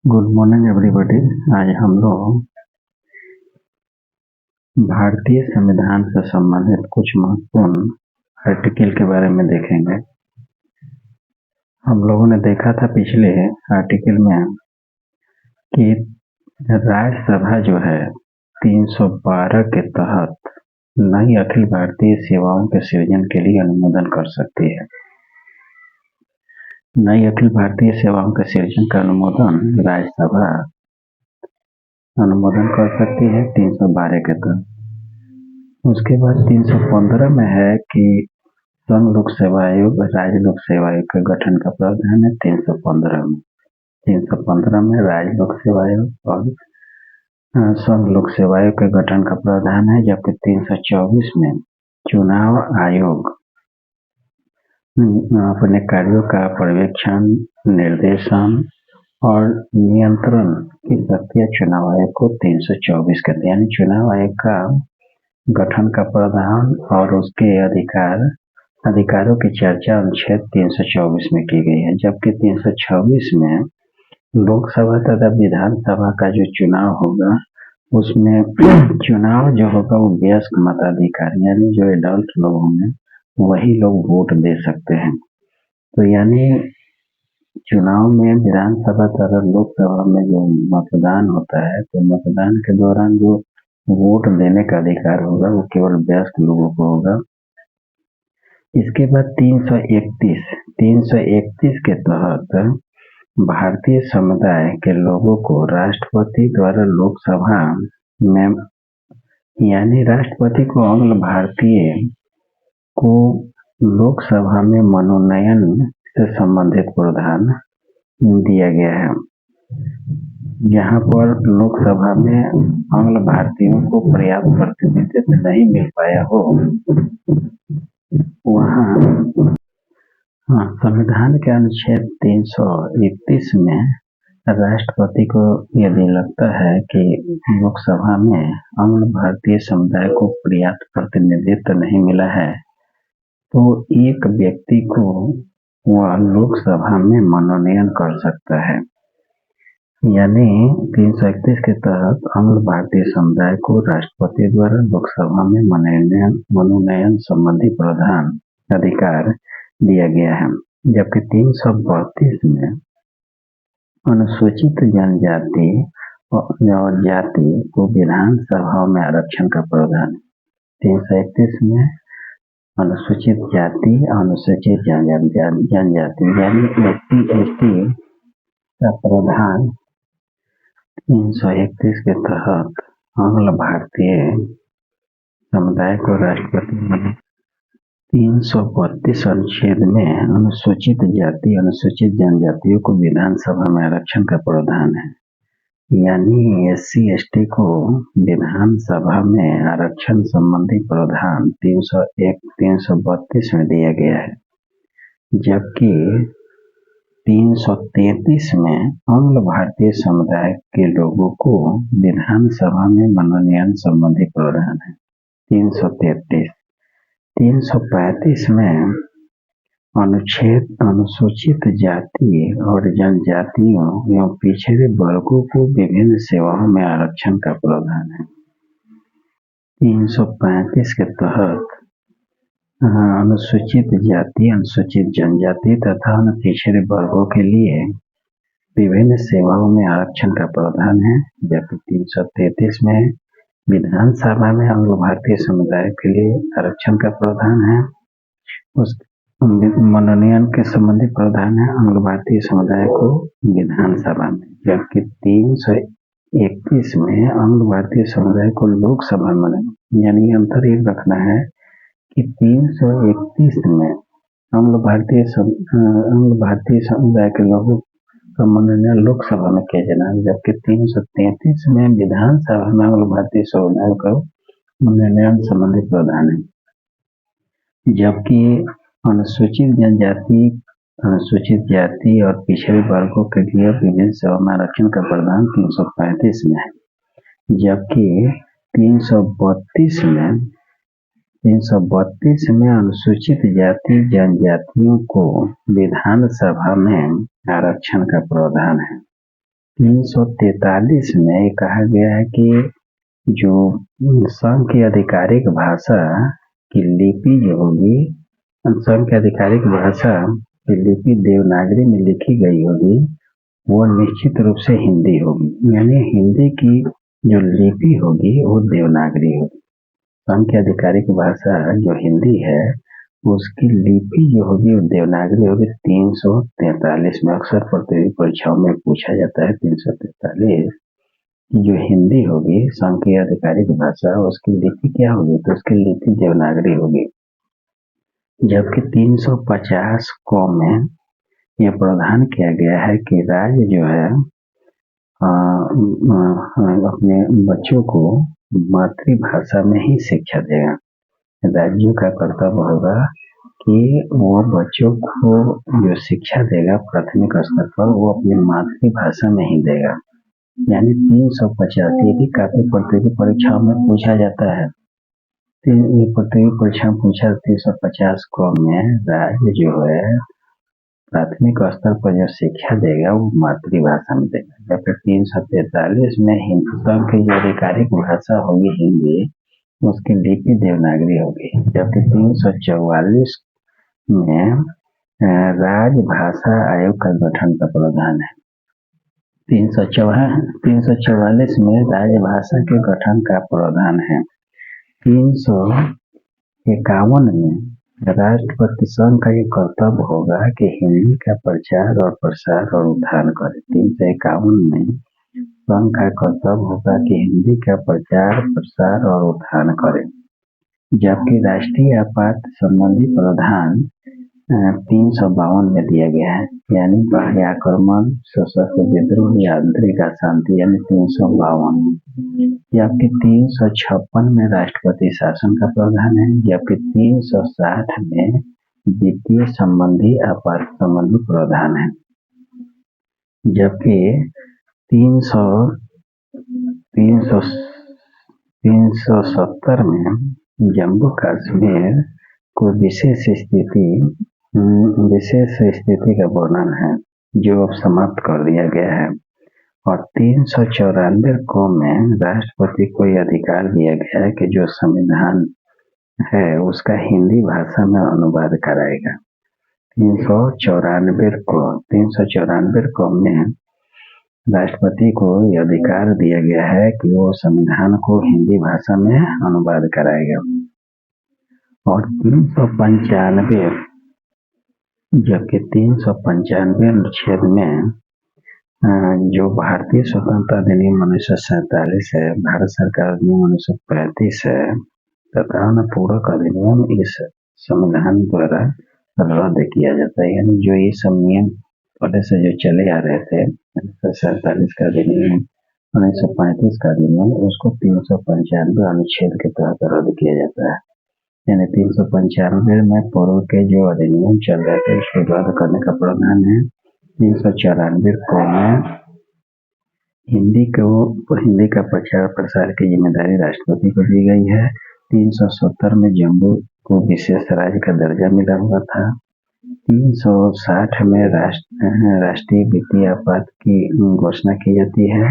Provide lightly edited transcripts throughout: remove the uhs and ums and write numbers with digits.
Good morning everybody. आज हम लोग भारतीय संविधान से संबंधित कुछ महत्वपूर्ण आर्टिकल के बारे में देखेंगे। हम लोगों ने देखा था पिछले आर्टिकल में कि राज्यसभा जो है 312 के तहत नई अखिल भारतीय सेवाओं के सृजन के लिए अनुमोदन कर सकती है। नई अखिल भारतीय सेवाओं के सृजन का अनुमोदन राज्यसभा अनुमोदन कर सकती है 312 के तहत। उसके बाद 315 में है कि संघ लोक सेवा आयोग राज्य लोक सेवा आयोग के गठन का प्रावधान है। 315 में राज्य लोक सेवा आयोग और संघ लोक सेवा आयोग के गठन का प्रावधान है। जबकि 324 में चुनाव आयोग अपने कार्यों का पर्यवेक्षण, निर्देशन और नियंत्रण की शक्तियां चुनाव आयोग को 324 कहते हैं। यानी चुनाव आयोग का गठन का प्रावधान और उसके अधिकारों की चर्चा अनुच्छेद 324 में की गई है। जबकि 326 में लोकसभा तथा विधानसभा का जो चुनाव होगा उसमें चुनाव जो होगा वो वयस्क मताधिकारी यानी जो एडल्ट लोग होंगे वही लोग वोट दे सकते हैं। तो यानी चुनाव में विधानसभा तथा लोकसभा में जो मतदान होता है तो मतदान के दौरान जो वोट देने का अधिकार होगा वो केवल वयस्क लोगों को होगा। इसके बाद 331 के तहत भारतीय समुदाय के लोगों को राष्ट्रपति द्वारा लोकसभा में यानी राष्ट्रपति को आंग्ल भारतीय को लोकसभा में मनोनयन से संबंधित प्रावधान दिया गया है। जहां पर लोकसभा में आंग्ल भारतीयों को पर्याप्त प्रतिनिधित्व नहीं मिल पाया हो वहां संविधान के अनुच्छेद 331 में राष्ट्रपति को यदि लगता है कि लोकसभा में आंग्ल भारतीय समुदाय को पर्याप्त प्रतिनिधित्व नहीं मिला है तो एक व्यक्ति को वह लोकसभा में मनोनयन कर सकता है। यानी 331 के तहत आंग्ल भारतीय समुदाय को राष्ट्रपति द्वारा लोकसभा में मनोनयन संबंधी प्रावधान अधिकार दिया गया है। जबकि 332 में अनुसूचित जनजाति और जाति को विधानसभा में आरक्षण का प्रावधान है। 331 में अनुसूचित जाति अनुसूचित जनजाति यानी SC/ST का प्रावधान 331 के तहत आंग्ल भारतीय समुदाय को राष्ट्रपति बने। 332 अनुच्छेद में अनुसूचित जाति अनुसूचित जनजातियों को विधानसभा में आरक्षण का प्रावधान है। यानी SC/ST को विधानसभा में आरक्षण संबंधी प्रावधान 332 में दिया गया है। जबकि 333 में आंग्ल भारतीय समुदाय के लोगों को विधानसभा में मनोनयन संबंधी प्रावधान है। 335 में अनुसूचित जाति और जनजातियों एवं पिछड़े वर्गों को विभिन्न सेवाओं में आरक्षण का प्रावधान है। 335 के तहत अनुसूचित जाति अनुसूचित जनजाति तथा पिछड़े वर्गों के लिए विभिन्न सेवाओं में आरक्षण का प्रावधान है। जबकि 333 में विधानसभा में आंग्ल भारतीय समुदाय के लिए आरक्षण का प्रावधान है। उस मनोनयन के संबंधी प्रावधान है आंग्ल भारतीय समुदाय को विधानसभा में। जबकि 331 में आंग्ल भारतीय समुदाय को लोकसभा में यानी अंतर ये रखना है कि 331 में आंग्ल भारतीय समुदाय के लोगों का मनोनयन लोकसभा में किया जाना है। जबकि 333 में विधानसभा में आंग्ल भारतीय समुदाय का मनोनयन संबंधी प्रावधान है। जबकि अनुसूचित जनजाति अनुसूचित जाति और पिछड़े वर्गों के लिए विभिन्न सेवा में आरक्षण का प्रावधान 335 में है। जबकि 332 में अनुसूचित जाति जनजातियों को विधानसभा में आरक्षण का प्रावधान है। 343 में कहा गया है कि जो संघ की आधिकारिक भाषा की लिपि जो होगी, संघ की आधिकारिक भाषा की लिपि देवनागरी में लिखी गई होगी, वो निश्चित रूप से हिंदी होगी। यानी हिंदी की जो लिपि होगी वो देवनागरी होगी। संघ की आधिकारिक भाषा जो हिंदी है उसकी लिपि जो होगी वो देवनागरी होगी। 343 में अक्सर प्रतियोगी परीक्षाओं में पूछा जाता है 343 जो हिंदी होगी संघ की आधिकारिक भाषा, उसकी लिपि क्या होगी, तो उसकी लिपि देवनागरी होगी। जबकि 350 को में यह प्रावधान किया गया है कि राज्य जो है अपने बच्चों को मातृभाषा में ही शिक्षा देगा। राज्यों का कर्तव्य होगा कि वो बच्चों को जो शिक्षा देगा प्राथमिक स्तर पर वो अपनी मातृभाषा में ही देगा। यानी 350 ये भी काफी प्रतियोगी परीक्षाओं में पूछा जाता है। ये प्रतियोगी परीक्षा में पूछा 350 को में राज्य जो है प्राथमिक स्तर पर जो शिक्षा देगा वो मातृभाषा में देगा। जबकि 343 में हिंदुस्तान की जो आधिकारिक भाषा होगी हिंदी, उसकी लिपि देवनागरी होगी। जबकि 344 में राजभाषा आयोग का गठन का प्रावधान है। 344 में राजभाषा के गठन का प्रावधान है। 351 में राष्ट्रपति संघ का ये कर्तव्य होगा कि हिंदी का प्रचार और प्रसार और उत्थान करे। 351 में संघ का कर्तव्य होगा कि हिंदी का प्रचार प्रसार और उत्थान करे। जबकि राष्ट्रीय आपात संबंधी प्रावधान 352 में दिया गया है। यानी बाह्य आक्रमण, सशस्त्र विद्रोह या आंतरिक अशांति, यानी 352। जबकि 356 में राष्ट्रपति शासन का प्रावधान है। जबकि 360 में वित्तीय संबंधी आपात संबंधी प्रावधान है। जबकि 370 में जम्मू कश्मीर को विशेष स्थिति का वर्णन है जो अब समाप्त कर दिया गया है। और 394 को में राष्ट्रपति को यह अधिकार दिया गया है कि जो संविधान है उसका हिंदी भाषा में अनुवाद कराएगा। 394 को में राष्ट्रपति को यह अधिकार दिया गया है कि वो संविधान को हिंदी भाषा में अनुवाद कराएगा। और 395 जबकि 395 अनुच्छेद में जो भारतीय स्वतंत्रता अधिनियम 1947 है, भारत सरकार अधिनियम 1935 है तथा पूरक अधिनियम इस संविधान द्वारा रद्द किया जाता है। यानी जो ये सब नियम पहले से जो चले आ रहे थे 1947 का अधिनियम, 1935 का अधिनियम, उसको 395 अनुच्छेद के तहत रद्द किया जाता है। यानी 395 में पूर्व के जो अधिनियम चल रहे थे उसको रद्द करने का प्रावधान है। 394 को में हिंदी का प्रचार प्रसार की जिम्मेदारी राष्ट्रपति को दी गई है। 370 में जम्मू को विशेष राज्य का दर्जा मिला हुआ था। 360 में राष्ट्रीय वित्तीय आपात की घोषणा की जाती है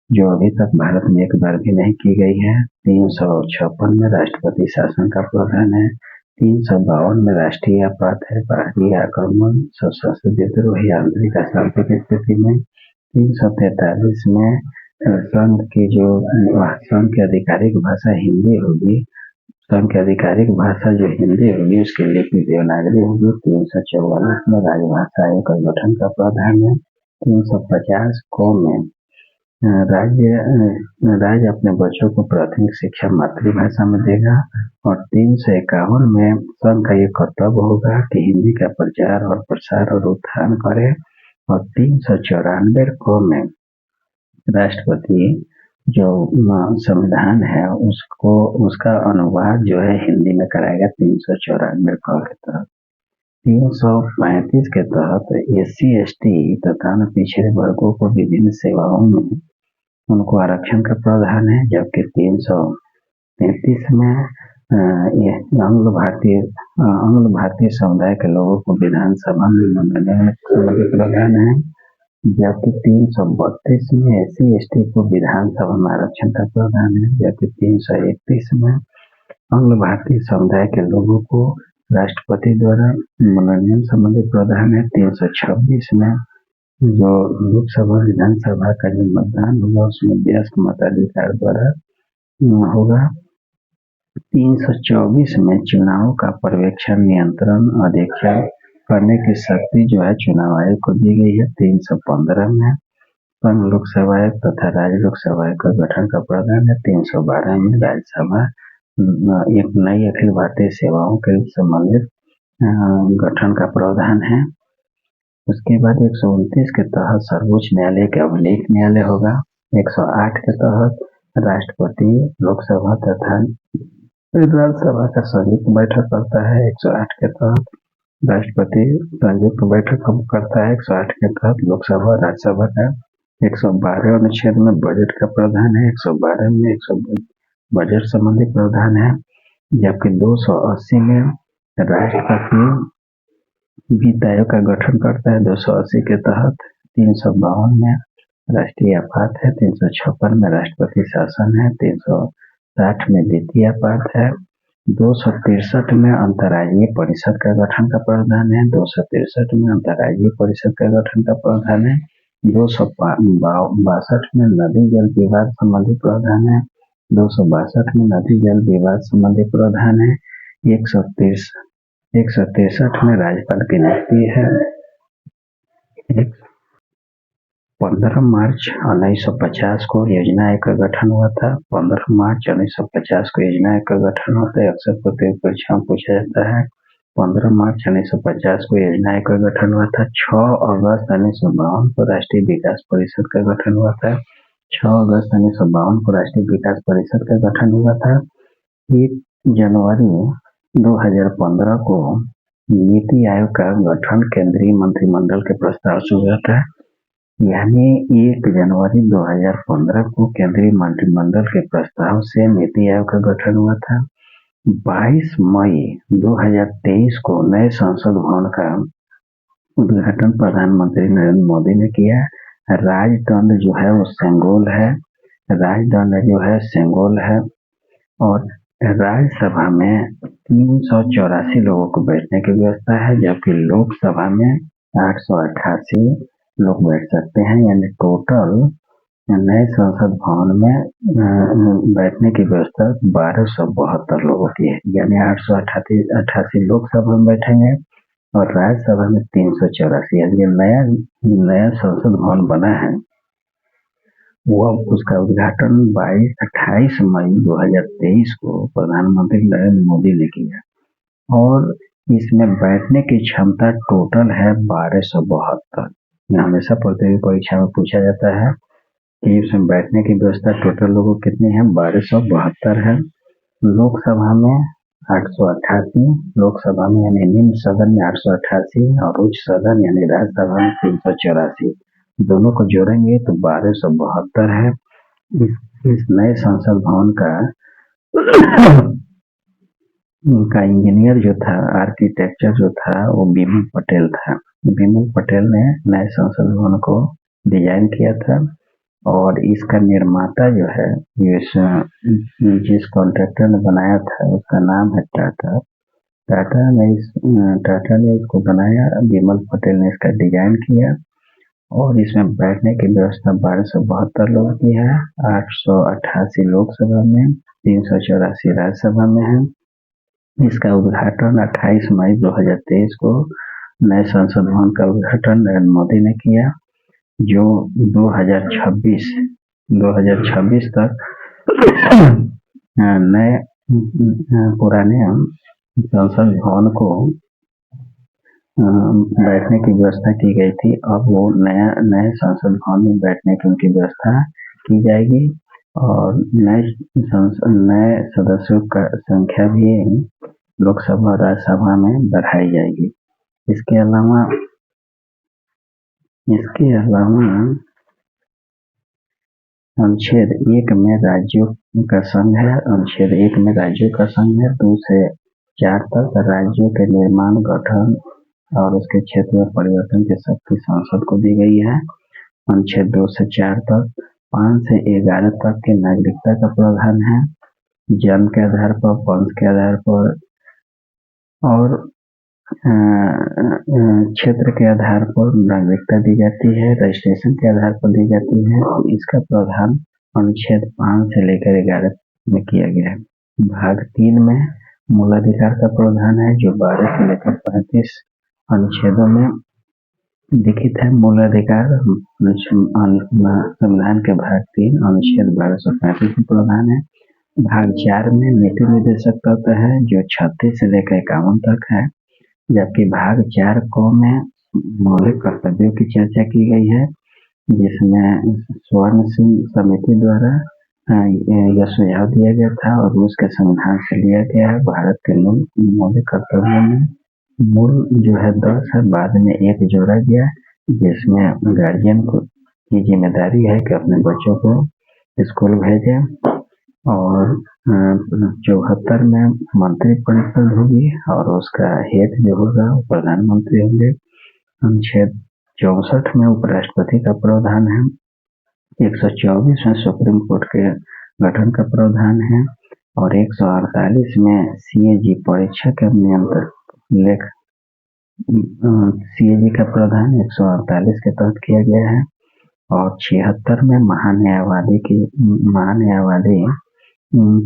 जो अभी तक भारत में एक बार भी नहीं की गई है। 356 में राष्ट्रपति शासन का प्रावधान है। 352 में राष्ट्रीय आपात है, बाहरी आक्रमण, सशस्त्र विद्रोह या आंतरिक अशांति की स्थिति में। 343 में संघ की आधिकारिक भाषा हिंदी होगी। संघ की आधिकारिक भाषा जो हिंदी होगी उसकी लिपि देवनागरी होगी। 344 में राजभाषा आयोग का गठन का प्रावधान है। 350 को में राज्य अपने बच्चों को प्राथमिक शिक्षा मातृभाषा में देगा। और 351 में संघ का ये कर्तव्य होगा कि हिंदी का प्रचार और प्रसार और उत्थान करे। और 394 को में राष्ट्रपति जो संविधान है उसका अनुवाद जो है हिंदी में कराएगा 394 को के तहत। 335 के तहत SC ST तथा पिछड़े वर्गों को विभिन्न सेवाओं में उनको आरक्षण का प्रावधान है। जबकि 333 में आंग्ल भारतीय समुदाय के लोगों को विधानसभा में मनोनयन का प्रावधान है। जबकि 332 में SC/ST को विधानसभा में आरक्षण का प्रावधान है, जबकि 331 में अंग भारतीय समुदाय के लोगों को राष्ट्रपति द्वारा मनोनयन संबंधी प्रावधान है। 326 में जो लोकसभा विधानसभा का जो मतदान होगा उसमें वयस्क मताधिकार द्वारा होगा। 324 में चुनाव का पर्यवेक्षण, नियंत्रण, अधीक्षण करने की शक्ति जो है चुनाव आयोग को दी गई है। 315 में संघ लोकसभा आयोग तथा राज्य लोकसभा आयोग का गठन का प्रावधान है। 312 में राज्यसभा एक नई अखिल भारतीय सेवाओं के संबंधित गठन का प्रावधान है। उसके बाद 129 के तहत सर्वोच्च न्यायालय के अभिलेख न्यायालय होगा। 108 के तहत राष्ट्रपति लोकसभा तथा राज्यसभा का संयुक्त बैठक करता है। 108 के तहत राष्ट्रपति संयुक्त बैठक करता है। 108 के तहत लोकसभा राज्यसभा का 112 अनुच्छेद में बजट का प्रावधान है। 112 में बजट संबंधी प्रावधान है, जबकि 280 में राष्ट्रपति वित्त आयोग का गठन करता है। 280 के तहत 352 में राष्ट्रीय आपात है। 356 में राष्ट्रपति शासन है। 360 में द्वितीय आपात है। 263 में अंतर्राज्यीय परिषद का गठन का प्रावधान है। 263 में अंतर्राज्यीय परिषद का गठन का प्रावधान है। 262 में नदी जल विवाद संबंधी प्रावधान है। 262 में नदी जल विवाद संबंधी प्रावधान है। 163 में राज्यपाल की नियुक्ति है। 15 मार्च 1950 को योजना आयोग का गठन हुआ था। 15 मार्च 1950 को योजना आयोग का गठन होता है। अक्सर प्रतियोगी परीक्षा में पूछा जाता है। 15 मार्च 1950 को योजना आयोग का गठन हुआ था। 6 अगस्त 1952 को राष्ट्रीय विकास परिषद का गठन हुआ था। 6 अगस्त 1952 को राष्ट्रीय विकास परिषद का गठन हुआ था। 1 जनवरी 2015 को नीति आयोग का गठन केंद्रीय मंत्रिमंडल के प्रस्ताव से हुआ था। यानी 1 जनवरी 2015 को केंद्रीय मंत्रिमंडल के प्रस्ताव से नीति आयोग का गठन हुआ था। 22 मई 2023 को नए संसद भवन का उद्घाटन प्रधानमंत्री नरेंद्र मोदी ने किया। राजदंड जो है वो सेंगोल है। राजदंड जो है सेंगोल है और राज्यसभा में 384 लोगों को बैठने की व्यवस्था है, जबकि लोकसभा में 888 लोग बैठ सकते हैं। यानी टोटल नए संसद भवन में बैठने की व्यवस्था 1272 लोगों की है। यानी 888 लोकसभा में बैठेंगे और राज्यसभा में 384। यानी नया संसद भवन बना है उसका उद्घाटन 28 मई 2023 को प्रधानमंत्री नरेंद्र मोदी ने किया और इसमें बैठने की क्षमता टोटल है 1272। हमेशा प्रतियोगी परीक्षा में पूछा जाता है कि इसमें बैठने की व्यवस्था टोटल लोगों कितनी है, 1272 है। लोकसभा में 888, लोकसभा में यानी निम्न सदन में 888 और उच्च सदन यानी राज्यसभा में 384, दोनों को जोड़ेंगे तो 1272 है। इस नए संसद भवन का इंजीनियर जो था, आर्किटेक्चर जो था वो बिमल पटेल था। बिमल पटेल ने नए संसद भवन को डिजाइन किया था और इसका निर्माता जो है जिस कॉन्ट्रैक्टर ने बनाया था उसका नाम है टाटा। टाटा ने इसको बनाया, बिमल पटेल ने इसका डिजाइन किया और इसमें बैठने की व्यवस्था 1272 लोगों की है। 888 लोकसभा में, 384 राज्यसभा में है। इसका उद्घाटन 28 मई 2023 को नए संसद भवन का उद्घाटन नरेंद्र मोदी ने किया, जो 2026 तक नए पुराने संसद भवन को बैठने की व्यवस्था की गई थी। अब वो नए संसद भवन में बैठने की उनकी व्यवस्था की जाएगी और नए सदस्यों का संख्या भी लोकसभा और राज्यसभा में बढ़ाई जाएगी। इसके अलावा अनुच्छेद 1 में राज्यों का संघ है। अनुच्छेद 1 में राज्यों का संघ है। 2 से 4 तक राज्यों के निर्माण, गठन और उसके क्षेत्र में परिवर्तन की शक्ति संसद को दी गई है। अनुच्छेद 2 से 4 तक, 5 से 11 तक के नागरिकता का प्रावधान है। जन्म के आधार पर, वंश के आधार पर और क्षेत्र के आधार पर नागरिकता दी जाती है, रजिस्ट्रेशन के आधार पर दी जाती है। इसका प्रावधान अनुच्छेद 5 से लेकर 11 में किया गया है। भाग 3 में मूलाधिकार का प्रावधान है जो 12 से लेकर 35 अनुच्छेदों में लिखित है। मूलाधिकार संविधान के भाग 3 अनुच्छेद 1235 में प्रावधान है। भाग 4 में नीति निर्देशक तत्व है जो 36 से लेकर 51 तक है, जबकि भाग 4 को में मौलिक कर्तव्यों की चर्चा की गई है, जिसमें स्वर्ण सिंह समिति द्वारा यह सुझाव दिया गया था और रूस के संविधान से लिया गया है। भारत के मौलिक कर्तव्यों में मूल जो है 10 है, बाद में 1 जोड़ा गया, जिसमें गार्जियन की जिम्मेदारी है कि अपने बच्चों को स्कूल भेजें। और 74 में मंत्री परिषद होगी और उसका हेड जो होगा वो प्रधानमंत्री होंगे। अनुच्छेद 64 में उपराष्ट्रपति का प्रावधान है। 124 में सुप्रीम कोर्ट के गठन का प्रावधान है और 148 में सीएजी परीक्षा के नियंत्रण सीएजी का प्रावधान 148 के तहत किया गया है। और 76 में महान्यायवादी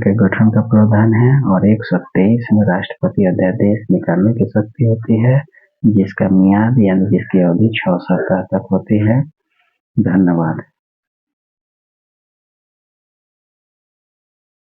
के गठन का प्रावधान है और 123 में राष्ट्रपति अध्यादेश निकालने की शक्ति होती है, जिसका मियाद यानी जिसकी अवधि 6 सप्ताह तक होती है। धन्यवाद।